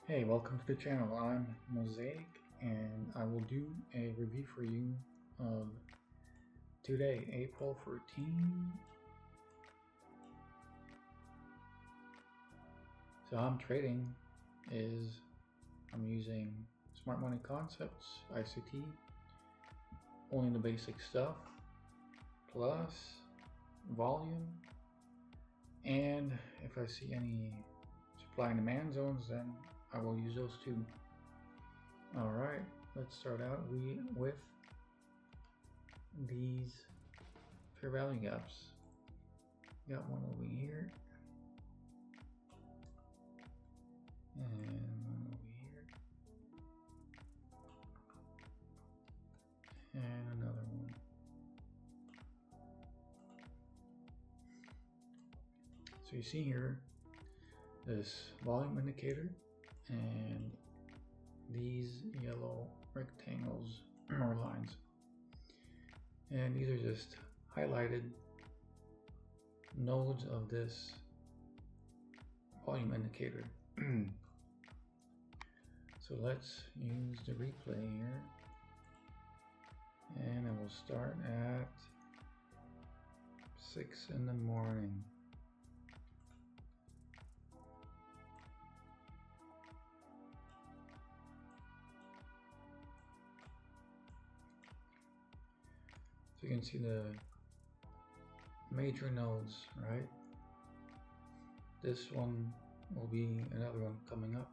Hey, welcome to the channel. I'm Mosaic and I will do a review for you of today, April 14. So I'm trading I'm using Smart Money Concepts, ICT, only the basic stuff, plus volume, and if I see any supply and demand zones, then I will use those too. Alright, let's start out with these fair value gaps. Got one over here and one over here and another one. So you see here this volume indicator and these yellow rectangles or lines, and these are just highlighted nodes of this volume indicator. So let's use the replay here, and I will start at 6 in the morning. So you can see the major nodes, right? This one will be another one coming up.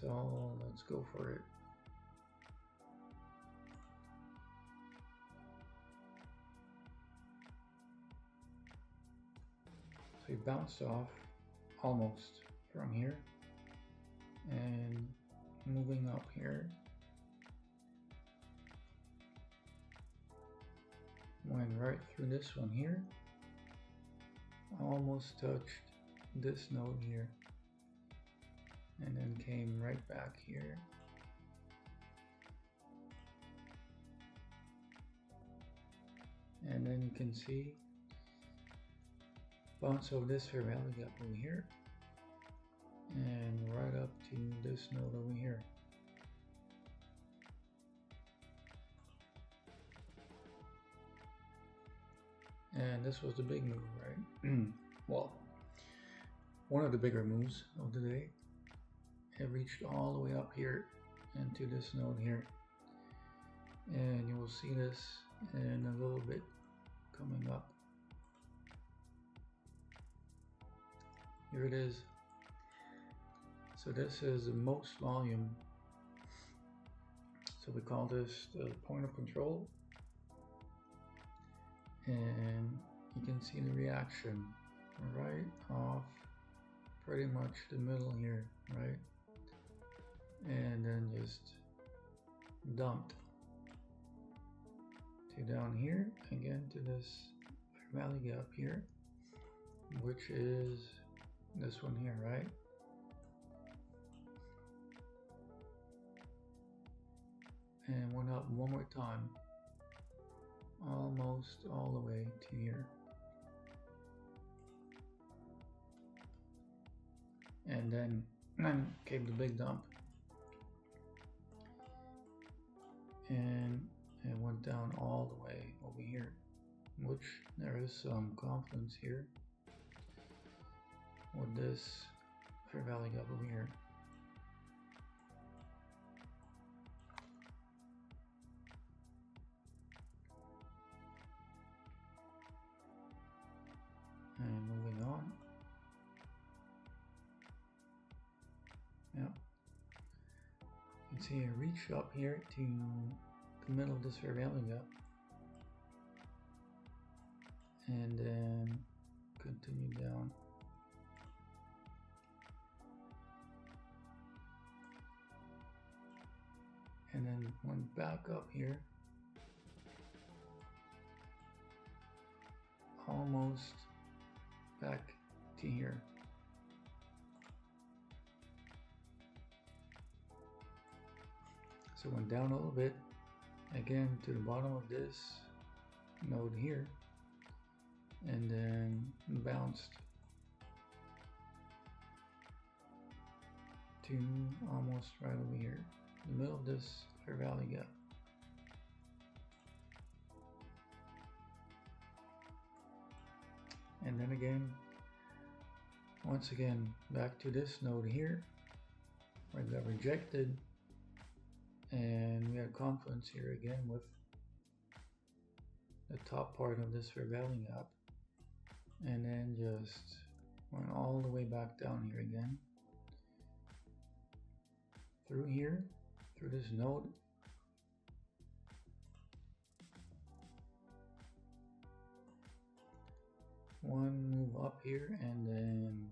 So let's go for it. So we bounced off almost from here and moving up here. Went right through this one here, almost touched this node here, and then came right back here. And then you can see bounce of this fair value gap over here and right up to this node over here. And this was the big move, right? Well, one of the bigger moves of the day. It reached all the way up here into this node here, and you will see this in a little bit coming up. Here it is. So this is the most volume, so we call this the point of control, and you can see the reaction right off pretty much the middle here, right? And then just dumped to down here again to this fair value gap here, which is this one here, right? And went up one more time, almost all the way to here. And then came the big dump, and it went down all the way over here, which there is some confidence here with this fair value gap over here. And moving on. Yeah. You can see I reach up here to the middle of this fair value gap and then continue down. And then went back up here, almost back to here. So went down a little bit, again to the bottom of this node here, and then bounced to almost right over here, the middle of this fair value gap. And then again, once again, back to this node here, where it got rejected, and we had confluence here again with the top part of this fair value gap, and then just went all the way back down here again, through here, through this node, one move up here, and then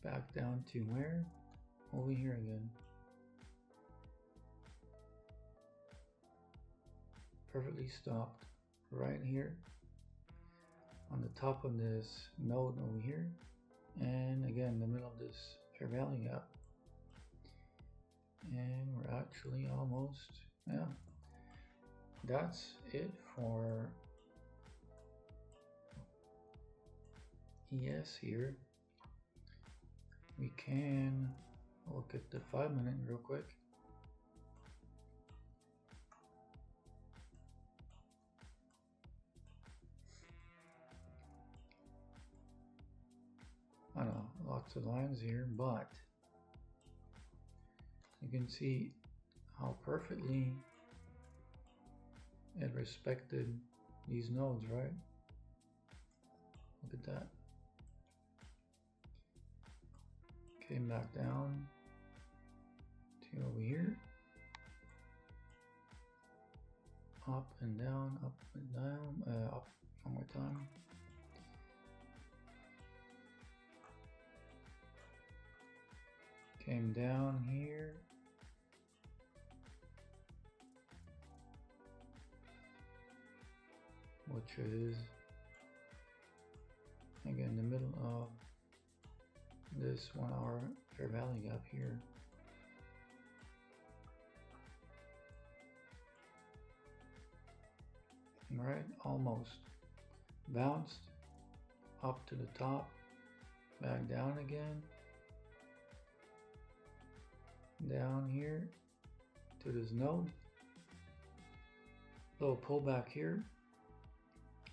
back down to where? Over here again. Perfectly stopped right here on the top of this node over here, and again the middle of this fair value gap, and we're actually almost, yeah, that's it for ES here. We can look at the 5 minute real quick. I know, lots of lines here, but you can see how perfectly it respected these nodes, right? Look at that. Came back down to over here, up and down, up and down, up one more time. Came down here, which is again the middle of this 1 hour fair value gap here. Right, almost bounced up to the top, back down again, down here to this node, little pullback here,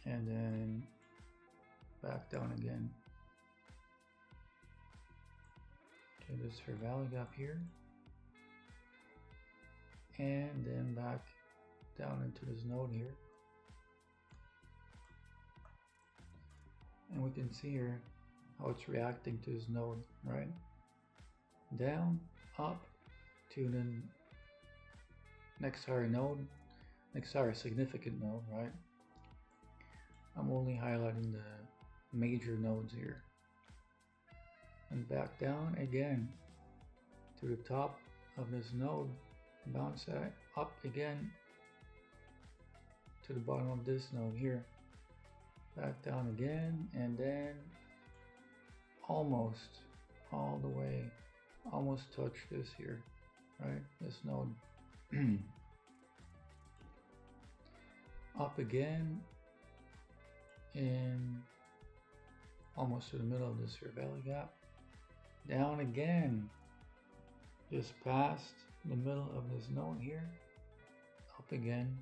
and then back down again to this fair value gap here, and then back down into this node here. And we can see here how it's reacting to this node, right? Down, up to the next higher node, next higher significant node, right? I'm only highlighting the major nodes here. And back down again to the top of this node, bounce that up again to the bottom of this node here, back down again, and then almost all the way, almost touch this here, right? This node. Up again in almost to the middle of this fair value gap, down again just past the middle of this node here, up again.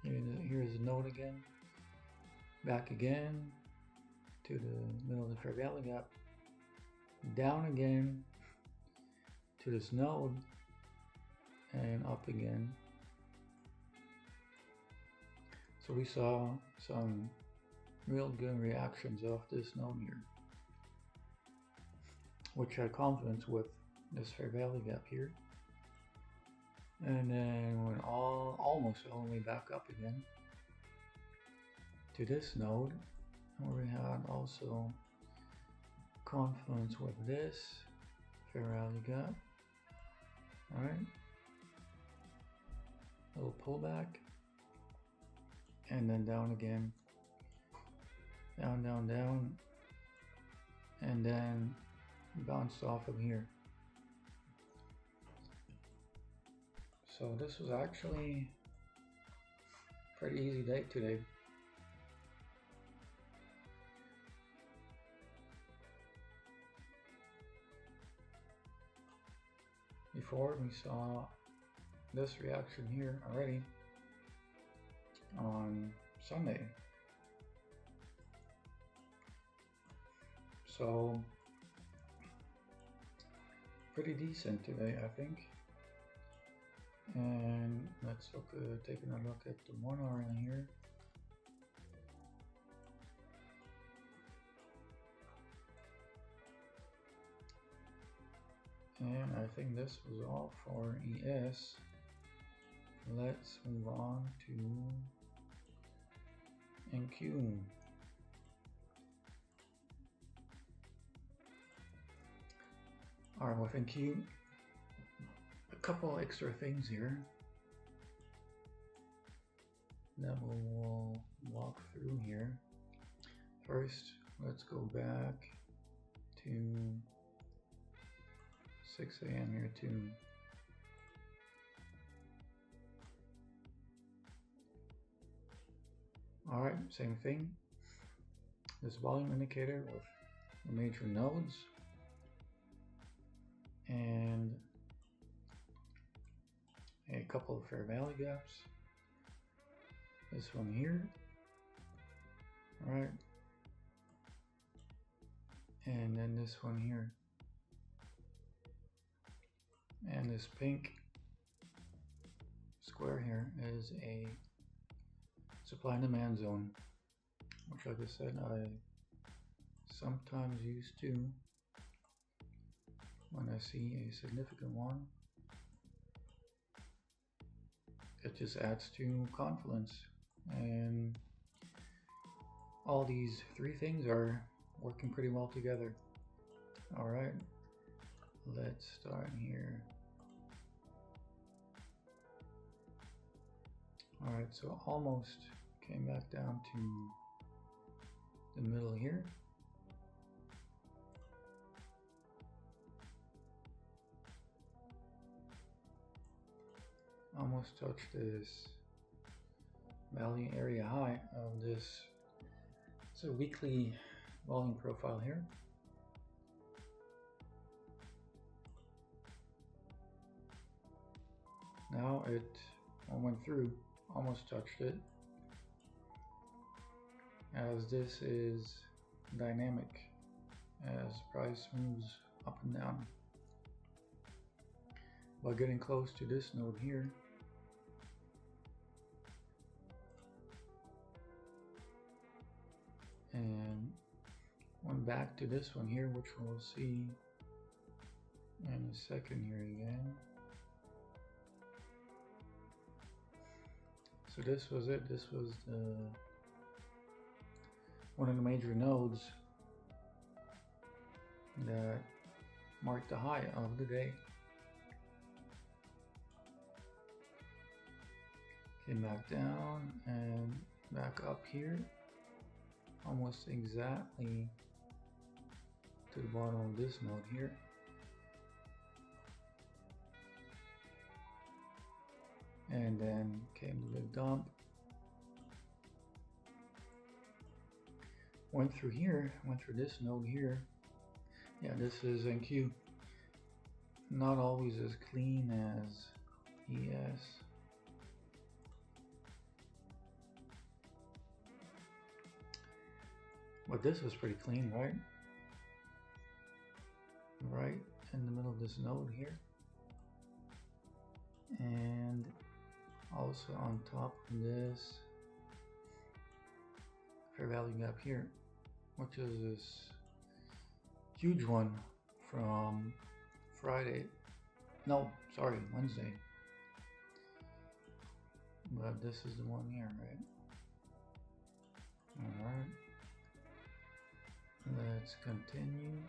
Here's the node again, back again to the middle of the fair value gap, down again to this node, and up again. So we saw some real good reactions off this node here, which had confidence with this fair value gap here. And then went almost all the way back up again to this node, where we had also confluence with this fair value gap. Alright, little pullback, and then down again, down, down, down, and then bounced off of here. So this was actually a pretty easy day today. before, we saw this reaction here already on Sunday. So pretty decent today, I think. And let's look taking a look at the 1 hour in here. And I think this was all for ES. Let's move on to NQ. Alright, with NQ, a couple extra things here that we'll walk through here. First, let's go back to 6 a.m. here too. Alright, same thing. This volume indicator with the major nodes and a couple of fair value gaps. This one here. Alright. And then this one here. And this pink square here is a supply and demand zone, which, like I said, I sometimes use to when I see a significant one. It just adds to confidence, and all these three things are working pretty well together. All right, let's start here. All right, so almost came back down to the middle here. Almost touched this value area high of this. It's a weekly volume profile here. Now it went through, almost touched it, as this is dynamic as price moves up and down. By getting close to this node here, and went back to this one here, which we'll see in a second here again. So this was it. This was one of the major nodes that marked the high of the day. Came back down and back up here, almost exactly to the bottom of this node here. And then came the big dump. Went through here, went through this node here. Yeah, this is NQ. Not always as clean as ES. But this was pretty clean, right? Right in the middle of this node here. And also on top of this fair value gap here, which is this huge one from Friday. No, sorry, Wednesday. But this is the one here, right? Alright. Let's continue.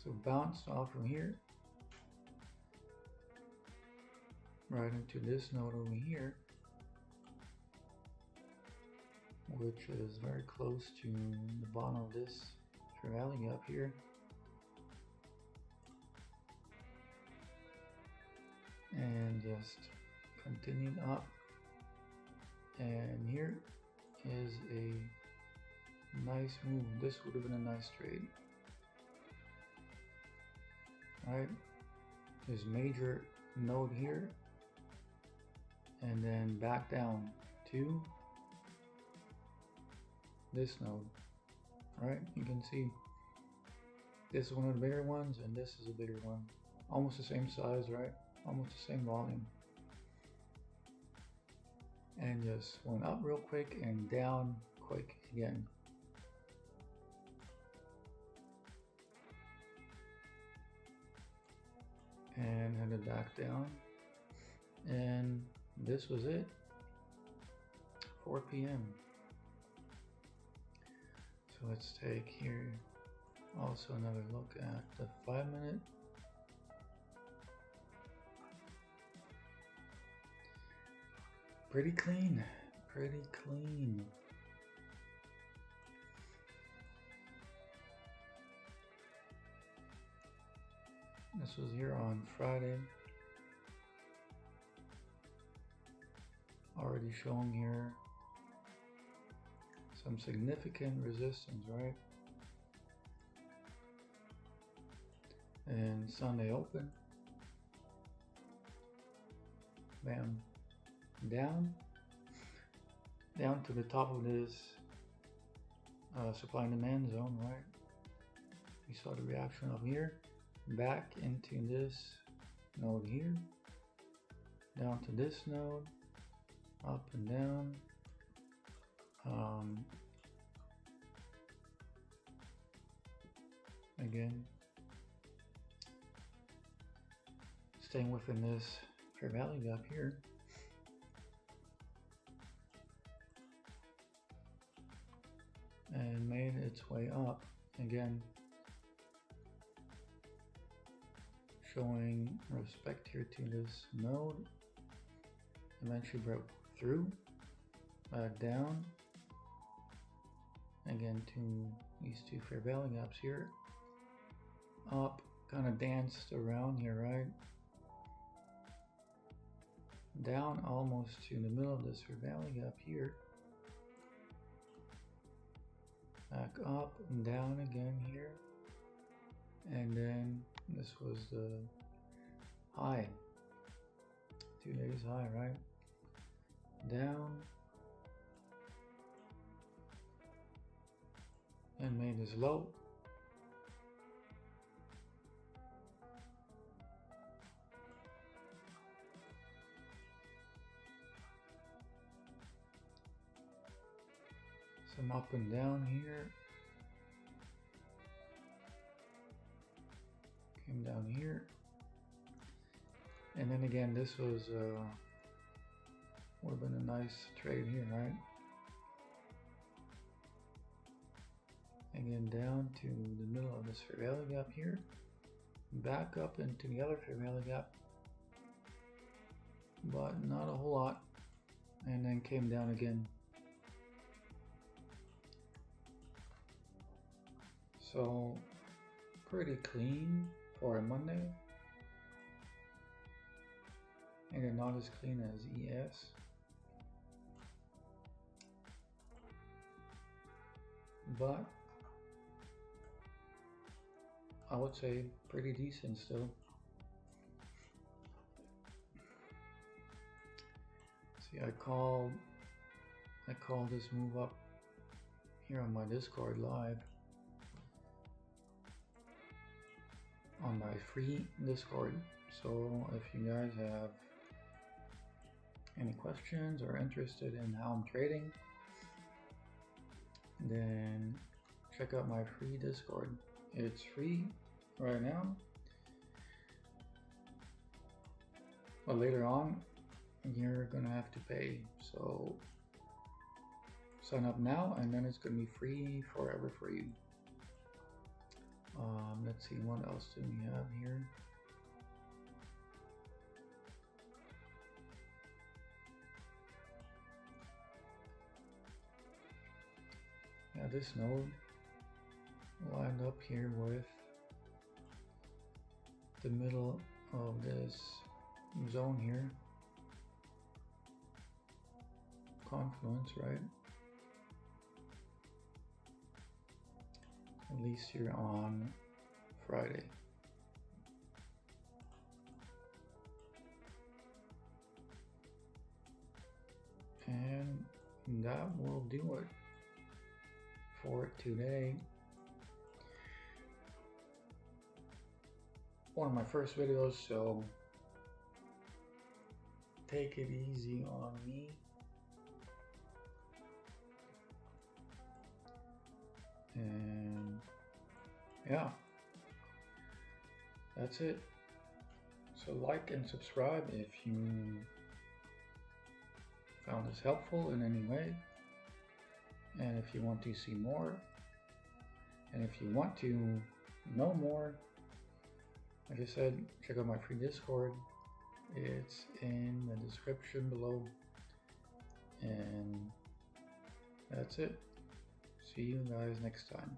So bounced off from here right into this node over here, which is very close to the bottom of this fair value up here. And just continued up. And here is a Nice move. This would have been a nice trade. Alright, this major node here, and then back down to this node. Alright, you can see this is one of the bigger ones, and this is a bigger one. Almost the same size, right? Almost the same volume. And just went up real quick and down quick again. And headed back down. And this was it. 4 p.m. So let's take here also another look at the 5-minute. Pretty clean, pretty clean. This was here on Friday. Already showing here some significant resistance, right? And Sunday open. Bam. Down to the top of this supply and demand zone, right? We saw the reaction of here, back into this node here, down to this node, up and down, again staying within this fair value gap here. And made its way up again, showing respect here to this node. Eventually broke through, down again to these two fair value gaps here, up, kind of danced around here, right? Down almost to the middle of this fair value gap here. Back up and down again here, and then this was the high, 2 days high, right? Down and made this low, some up and down here, came down here, and then again this was would have been a nice trade here, right? Again down to the middle of this fair value gap here, back up into the other fair value gap, but not a whole lot, and then came down again. So pretty clean for a Monday, and not as clean as ES. But I would say pretty decent still. See, I called this move up here on my Discord live, on my free Discord. So if you guys have any questions or interested in how I'm trading, then check out my free Discord. It's free right now, but later on you're gonna have to pay. So sign up now, and then it's gonna be free forever for you. Let's see, what else do we have here? Yeah, this node lined up here with the middle of this zone here, confluence, right? at least here on Friday. And that will do it for today. One of my first videos, so take it easy on me. And yeah, that's it. So like and subscribe if you found this helpful in any way, and if you want to see more, and if you want to know more, like I said, check out my free Discord. It's in the description below. And that's it. See you guys next time.